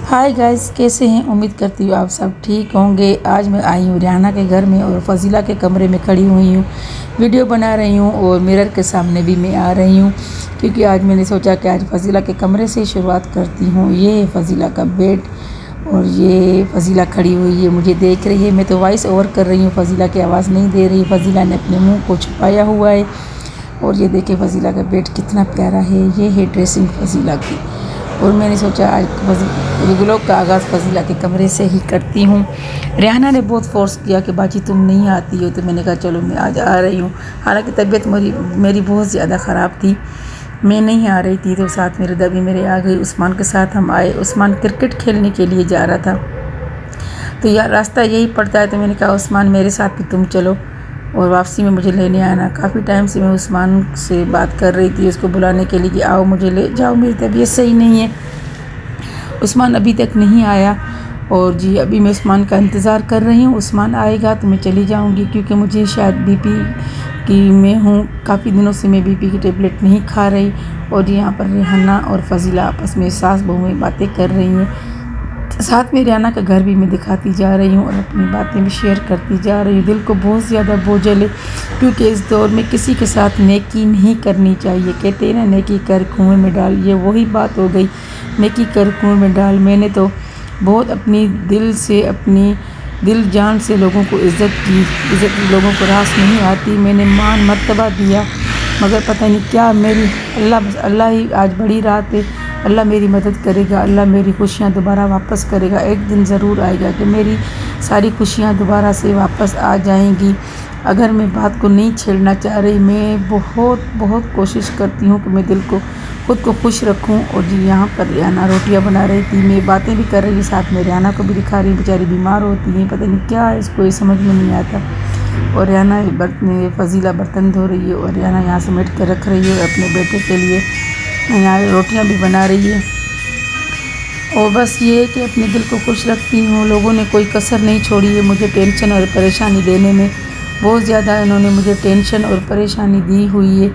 Hi guys, कैसे हैं। उम्मीद करती हूँ आप सब ठीक होंगे। आज मैं आई हूँ रिहाना के घर में और फजीला के कमरे में खड़ी हुई हूँ, वीडियो बना रही हूँ और मिरर के सामने भी मैं आ रही हूँ क्योंकि आज मैंने सोचा कि आज फजीला के कमरे से शुरुआत करती हूँ। ये है फजीला का बेड और ये फजीला खड़ी हुई है, मुझे देख रही है। मैं तो वॉइस ओवर कर रही हूँ, फजीला की आवाज़ नहीं दे रही। फजीला ने अपने मुँह को छुपाया हुआ है और ये देखे फजीला का बेड कितना प्यारा है। ये है ड्रेसिंग फजीला की और मैंने सोचा आज व्लॉग का आगाज़ फजीला के कमरे से ही करती हूँ। रिहाना ने बहुत फोर्स किया कि बाजी तुम नहीं आती हो, तो मैंने कहा चलो मैं आज आ रही हूँ। हालांकि तबीयत मेरी बहुत ज़्यादा ख़राब थी, मैं नहीं आ रही थी, तो साथ मेरे दबी मेरे आ गई। उस्मान के साथ हम आए। उस्मान क्रिकेट खेलने के लिए जा रहा था, तो यार रास्ता यही पड़ता है, तो मैंने कहा उस्मान मेरे साथ भी तुम चलो और वापसी में मुझे लेने आना। काफ़ी टाइम से मैं उस्मान से बात कर रही थी उसको बुलाने के लिए कि आओ मुझे ले जाओ, मेरी तबीयत सही नहीं है। उस्मान अभी तक नहीं आया और जी अभी मैं उस्मान का इंतज़ार कर रही हूँ। उस्मान आएगा तो मैं चली जाऊँगी क्योंकि मुझे शायद बीपी की मैं हूँ, काफ़ी दिनों से मैं बीपी की टेबलेट नहीं खा रही। और यहाँ पर रिहाना और फजीला आपस में सास बहू में बातें कर रही हैं। साथ में रिहाना का घर भी मैं दिखाती जा रही हूँ और अपनी बातें भी शेयर करती जा रही हूँ। दिल को बहुत ज़्यादा बोझल है क्योंकि इस दौर में किसी के साथ नेकी नहीं करनी चाहिए। कहते हैं ना, नेकी कर कुएं में डाल, ये वही बात हो गई, नेकी कर कुएं में डाल। मैंने तो बहुत अपनी दिल से, अपनी दिल जान से लोगों को इज़्ज़त की। इज़्ज़त लोगों को रास नहीं आती। मैंने मान मर्तबा दिया, मगर पता नहीं क्या मेरी अल्लाह ही आज बड़ी रात है। अल्लाह मेरी मदद करेगा, अल्लाह मेरी खुशियाँ दोबारा वापस करेगा। एक दिन ज़रूर आएगा कि मेरी सारी खुशियाँ दोबारा से वापस आ जाएंगी। अगर मैं बात को नहीं छेड़ना चाह रही, मैं बहुत कोशिश करती हूँ कि मैं दिल को खुद को खुश रखूँ। और जी यहाँ पर रिहाना रोटियाँ बना रही थी, मैं बातें भी कर रही थी, साथ में रिहाना को भी दिखा रही। बेचारी बीमार होती है, पता नहीं क्या है, इसको ये समझ में नहीं आता। और रिहाना फजीला बर्तन धो रही है और रिहाना यहाँ समेट कर रख रही है अपने बेटे के लिए। यहाँ रोटियाँ भी बना रही है और बस ये है कि अपने दिल को खुश रखती हूँ। लोगों ने कोई कसर नहीं छोड़ी है मुझे टेंशन और परेशानी देने में। बहुत ज़्यादा इन्होंने मुझे टेंशन और परेशानी दी हुई है।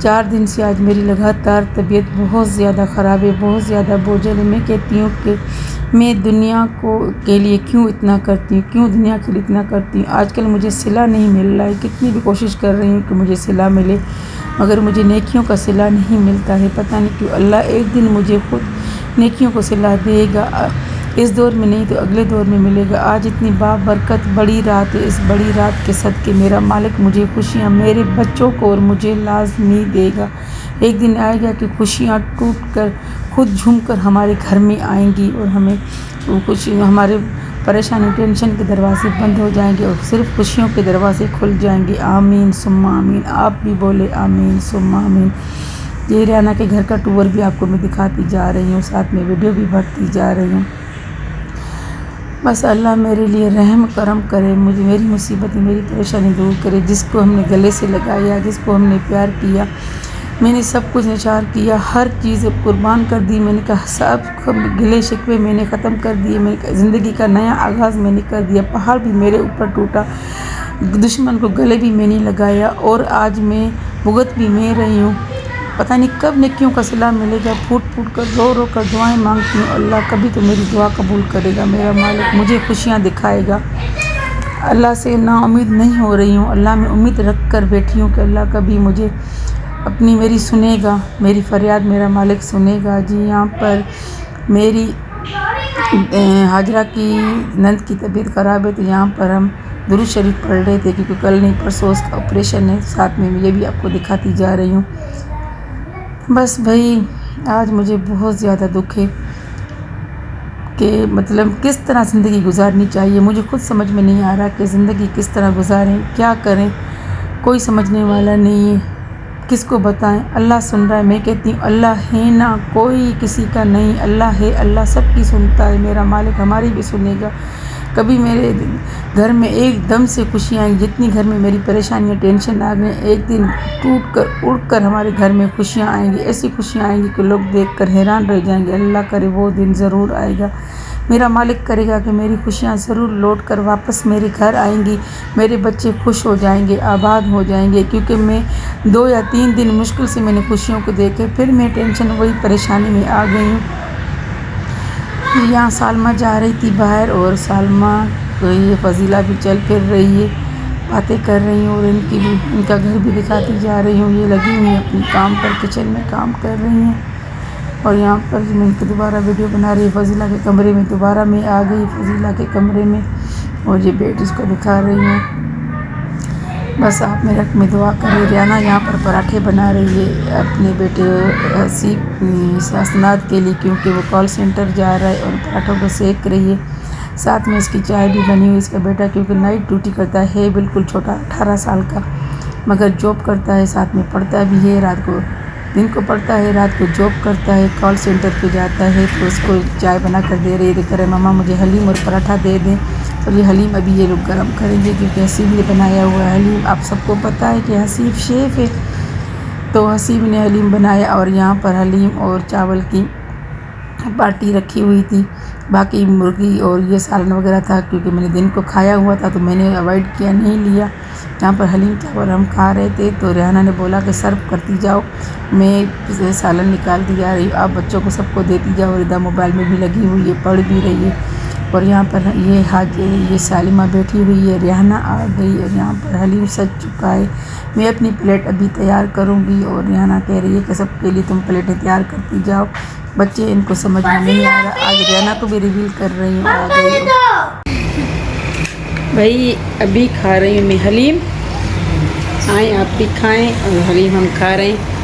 4 दिन से आज मेरी लगातार तबीयत बहुत ज़्यादा ख़राब है, बहुत ज़्यादा बोझल है। मैं कहती हूँ कि मैं दुनिया के लिए क्यों इतना करती हूँ, क्यों दुनिया के लिए इतना करती हूँ। आजकल मुझे सिला नहीं मिल रहा है, कितनी भी कोशिश कर रही हूँ कि मुझे सिला मिले, मगर मुझे नेकियों का सिला नहीं मिलता है। पता नहीं क्यों। अल्लाह एक दिन मुझे खुद नेकियों को सिला देगा, इस दौर में नहीं तो अगले दौर में मिलेगा। आज इतनी बाबरकत बड़ी रात है, इस बड़ी रात के सदके मेरा मालिक मुझे खुशियाँ, मेरे बच्चों को और मुझे लाज़मी देगा। एक दिन आएगा कि खुशियाँ टूट कर खुद झूम कर हमारे घर में आएंगी और हमें खुशी, हमारे परेशानी टेंशन के दरवाजे बंद हो जाएंगे और सिर्फ खुशियों के दरवाजे खुल जाएंगे। आमीन सुम्मा आमीन। आप भी बोले आमीन सुम्मा आमीन। ये रिहाना के घर का टूर भी आपको मैं दिखाती जा रही हूँ, साथ में वीडियो भी भरती जा रही हूँ। बस अल्लाह मेरे लिए रहम करम करे, मुझे मेरी मुसीबतें, मेरी परेशानी दूर करे। जिसको हमने गले से लगाया, जिसको हमने प्यार किया, मैंने सब कुछ निछार किया, हर चीज़ कुर्बान कर दी। मैंने कहा सब गिले शिकवे मैंने ख़त्म कर दिए। मैंने ज़िंदगी का नया आगाज़ मैंने कर दिया। पहाड़ भी मेरे ऊपर टूटा, दुश्मन को गले भी मैंने लगाया और आज मैं भुगत भी मैं रही हूँ। पता नहीं कब नेकियों का सिला मिलेगा। फूट कर रो कर दुआएं मांगती हूँ। अल्लाह कभी तो मेरी दुआ कबूल करेगा, मेरा मालिक मुझे खुशियाँ दिखाएगा। अल्लाह से नाउम्मीद नहीं हो रही हूँ, अल्लाह में उम्मीद रख कर बैठी हूँ कि अल्लाह कभी मुझे मेरी सुनेगा, मेरी फरियाद मेरा मालिक सुनेगा। जी यहाँ पर मेरी हाजरा की नंद की तबीयत ख़राब है, तो यहाँ पर हम दुरूद शरीफ पढ़ रहे थे क्योंकि कल नहीं परसों उसका ऑपरेशन है। साथ में ये भी आपको दिखाती जा रही हूँ। बस भाई आज मुझे बहुत ज़्यादा दुख है कि मतलब किस तरह ज़िंदगी गुजारनी चाहिए। मुझे खुद समझ में नहीं आ रहा कि ज़िंदगी किस तरह गुजारें, क्या करें, कोई समझने वाला नहीं है, किसको बताएं। अल्लाह सुन रहा है। मैं कहती हूँ अल्लाह है ना, कोई किसी का नहीं, अल्लाह है, अल्लाह सबकी सुनता है। मेरा मालिक हमारी भी सुनेगा। कभी मेरे घर में एकदम से खुशियाँ आई, जितनी घर में मेरी परेशानियाँ टेंशन आ गई, एक दिन टूट कर उड़ कर हमारे घर में खुशियाँ आएंगी। ऐसी खुशियाँ आएंगी कि लोग देखकर हैरान रह जाएंगे। अल्लाह करे वो दिन ज़रूर आएगा। मेरा मालिक करेगा कि मेरी खुशियाँ ज़रूर लौट कर वापस मेरे घर आएंगी। मेरे बच्चे खुश हो जाएंगे, आबाद हो जाएंगे। क्योंकि मैं 2 या 3 दिन मुश्किल से मैंने खुशियों को देखे, फिर मैं टेंशन वही परेशानी में आ गई हूँ। پھر یہاں سالمہ جا رہی تھی باہر اور سالمہ یہ فضیلہ بھی چل پھر رہی ہے، باتیں کر رہی ہوں اور ان کا گھر بھی دکھاتی جا رہی ہوں۔ یہ لگی ہوئی ہیں اپنی کام پر، کچن میں کام کر رہی ہیں اور یہاں پر میں ان کو دوبارہ ویڈیو بنا رہی ہے۔ فضیلہ کے کمرے میں دوبارہ میں آ گئی، فضیلہ کے کمرے میں، اور یہ بیڈ اس کو دکھا رہی ہوں۔ بس آپ میرے حق میں دعا کریں۔ ریانہ یہاں پر پراٹھے بنا رہی ہے اپنے بیٹے اسناد کے لیے، کیونکہ وہ کال سینٹر جا رہا ہے، اور پراٹھوں کو سیک رہی ہے۔ ساتھ میں اس کی چائے بھی بنی ہوئی۔ اس کا بیٹا کیونکہ نائٹ ڈیوٹی کرتا ہے بالکل چھوٹا 18 سال کا، مگر جاب کرتا ہے، ساتھ میں پڑھتا بھی ہے، رات کو دن کو پڑھتا ہے، رات کو جاب کرتا ہے، کال سینٹر پہ جاتا ہے۔ تو اس کو چائے بنا کر دے رہی ہے، تو کہہ رہے ماما مجھے حلیم اور پراٹھا دے دیں۔ اور یہ حلیم ابھی یہ لوگ گرم کریں گے، کیونکہ حسیب نے بنایا ہوا ہے حلیم۔ آپ سب کو پتہ ہے کہ حسیب شیف ہے، تو حسیب نے حلیم بنایا، اور یہاں پر حلیم اور چاول کی پارٹی رکھی ہوئی تھی۔ باقی مرغی اور یہ سالن وغیرہ تھا، کیونکہ میں نے دن کو کھایا ہوا تھا تو میں نے اوائڈ کیا، نہیں لیا۔ یہاں پر حلیم چاول ہم کھا رہے تھے، تو ریحانہ نے بولا کہ سرو کرتی جاؤ، میں سالن نکالتی جا رہی ہوں، آپ بچوں کو سب کو دیتی جاؤ۔ ردا موبائل میں بھی لگی ہوئی ہے، پڑھ بھی رہی ہے۔ اور یہاں پر یہ سالمہ بیٹھی ہوئی ہے، ریحانہ آ گئی، اور یہاں پر حلیم سج چکا ہے۔ میں اپنی پلیٹ ابھی تیار کروں گی، اور ریحانہ کہہ رہی ہے کہ سب کے لیے تم پلیٹیں تیار کرتی جاؤ۔ بچے ان کو سمجھ میں نہیں آ رہا۔ آج ریحانہ کو بھی ریویل کر رہی ہوں، آ گئی بھائی، ابھی کھا رہی ہوں میں حلیم، آئیں آپ بھی کھائیں، اور حلیم ہم کھا رہے ہیں۔